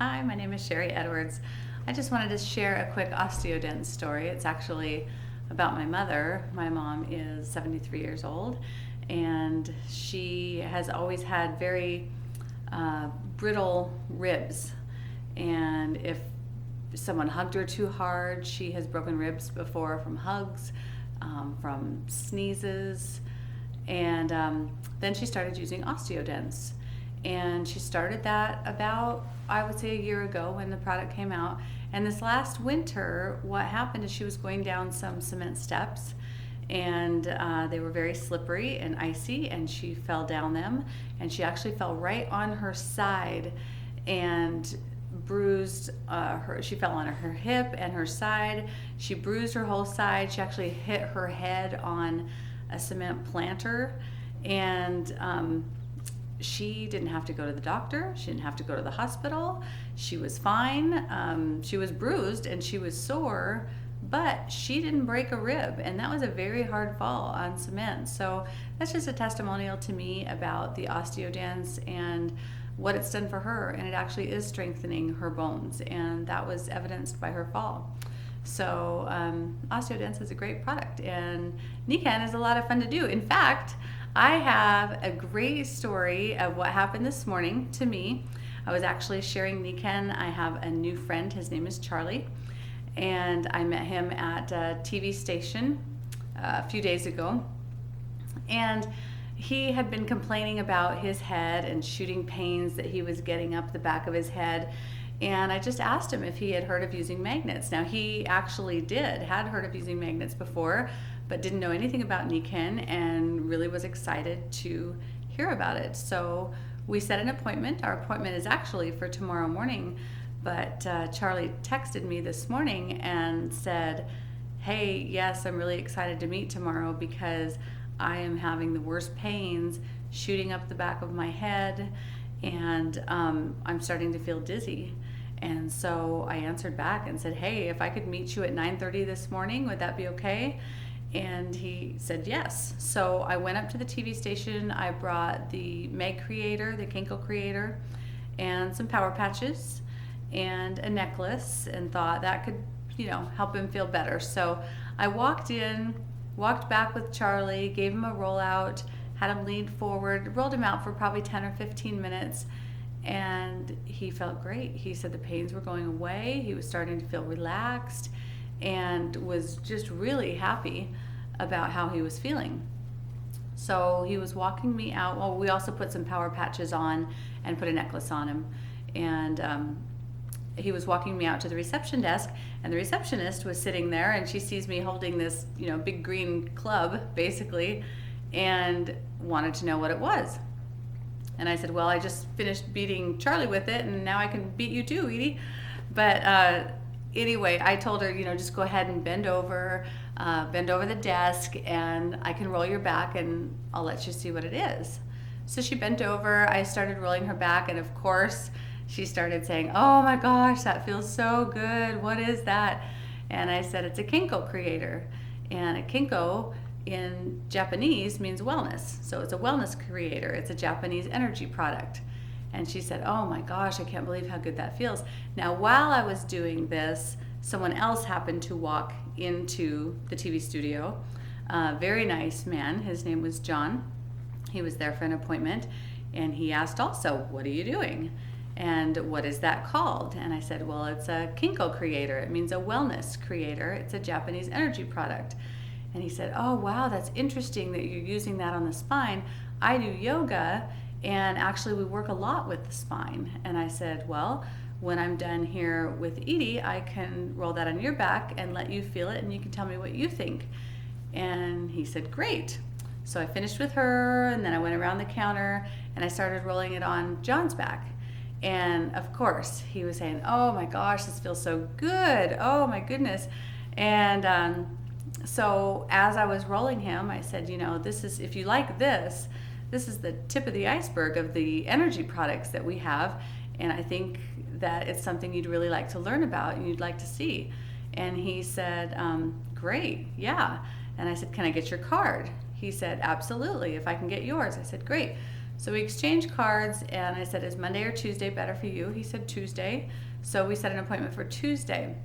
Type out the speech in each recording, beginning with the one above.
Hi, my name is Cheri Edwards. I just wanted to share a quick Osteodenx story. It's actually about my mother. My mom is 73 years old, and she has always had very brittle ribs. And if someone hugged her too hard, she has broken ribs before from hugs, from sneezes, and then she started using Osteodenx. And she started that about, I would say, a year ago when the product came out. And this last winter, what happened is she was going down some cement steps, and they were very slippery and icy, and she fell down them, and she actually fell right on her side and bruised she fell on her hip and her side. She bruised her whole side. She actually hit her head on a cement planter, and she didn't have to go to the doctor. She didn't have to go to the hospital. She was fine. She was bruised and she was sore, but she didn't break a rib, and that was a very hard fall on cement. So that's just a testimonial to me about the Osteodenx and what it's done for her, and it actually is strengthening her bones, and that was evidenced by her fall. So Osteodenx is a great product, and Nikken is a lot of fun to do. In fact, I have a great story of what happened this morning to me. I was actually sharing Nikken. I have a new friend. His name is Charlie, and I met him at a TV station a few days ago, and he had been complaining about his head and shooting pains that he was getting up the back of his head. And I just asked him if he had heard of using magnets. Now, he actually had heard of using magnets before, but didn't know anything about Nikken and really was excited to hear about it. So we set an appointment. Our appointment is actually for tomorrow morning, but Charlie texted me this morning and said, hey, yes, I'm really excited to meet tomorrow because I am having the worst pains shooting up the back of my head, and I'm starting to feel dizzy. And so I answered back and said, hey, if I could meet you at 9:30 this morning, would that be okay? And he said yes. So I went up to the TV station. I brought the Meg Creator, the Kinkle Creator, and some power patches and a necklace, and thought that could, help him feel better. So I walked back with Charlie, gave him a rollout, had him lean forward, rolled him out for probably 10 or 15 minutes, and he felt great. He said the pains were going away. He was starting to feel relaxed and was just really happy about how he was feeling. So he was walking me out. Well, we also put some power patches on and put a necklace on him. And he was walking me out to the reception desk, and the receptionist was sitting there, and she sees me holding this, big green club, basically, and wanted to know what it was. And I said, well, I just finished beating Charlie with it, and now I can beat you too, Edie. But anyway, I told her, just go ahead and bend over the desk, and I can roll your back, and I'll let you see what it is. So she bent over. I started rolling her back, and of course, she started saying, oh my gosh, that feels so good. What is that? And I said, it's a Kinkle Creator. And a Kinko in Japanese means wellness. So it's a wellness creator. It's a Japanese energy product. And she said, oh my gosh, I can't believe how good that feels. Now, while I was doing this, someone else happened to walk into the TV studio. A very nice man. His name was John. He was there for an appointment. And he asked also, what are you doing? And what is that called? And I said, well, it's a Kinkle Creator. It means a wellness creator. It's a Japanese energy product. And he said, oh, wow, that's interesting that you're using that on the spine. I do yoga, and actually we work a lot with the spine. And I said, well, when I'm done here with Edie, I can roll that on your back and let you feel it, and you can tell me what you think. And he said, great. So I finished with her, and then I went around the counter, and I started rolling it on John's back. And of course, he was saying, oh my gosh, this feels so good. Oh my goodness. And so as I was rolling him, I said, this is, if you like this is the tip of the iceberg of the energy products that we have. And I think that it's something you'd really like to learn about and you'd like to see. And he said, great, yeah. And I said, can I get your card? He said, absolutely, if I can get yours. I said, great. So we exchanged cards, and I said, is Monday or Tuesday better for you? He said Tuesday. So we set an appointment for Tuesday.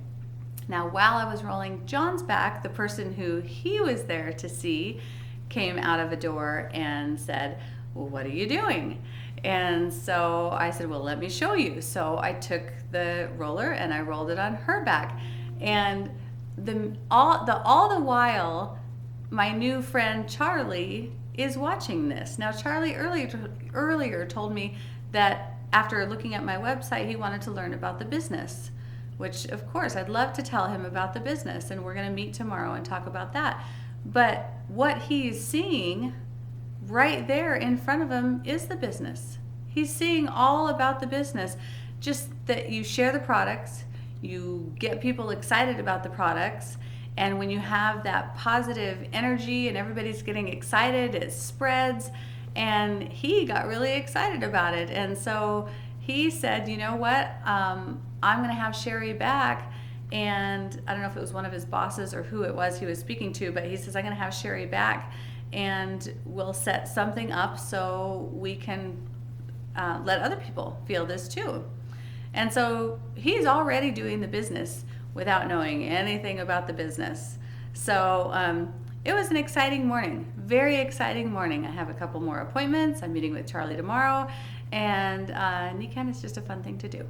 Now, while I was rolling John's back, the person who he was there to see came out of a door and said, well, what are you doing? And so I said, well, let me show you. So I took the roller and I rolled it on her back. And all the while, my new friend Charlie is watching this. Now, Charlie earlier told me that after looking at my website, he wanted to learn about the business, which of course I'd love to tell him about the business, and we're going to meet tomorrow and talk about that. But what he's seeing right there in front of him is the business. He's seeing all about the business, just that you share the products, you get people excited about the products, and when you have that positive energy and everybody's getting excited, it spreads. And he got really excited about it. And so he said, you know what, I'm going to have Cheri back. And I don't know if it was one of his bosses or who it was he was speaking to, but he says, I'm going to have Cheri back and we'll set something up so we can let other people feel this too. And so he's already doing the business without knowing anything about the business. So it was an exciting morning, very exciting morning. I have a couple more appointments. I'm meeting with Charlie tomorrow, and Nikken is just a fun thing to do.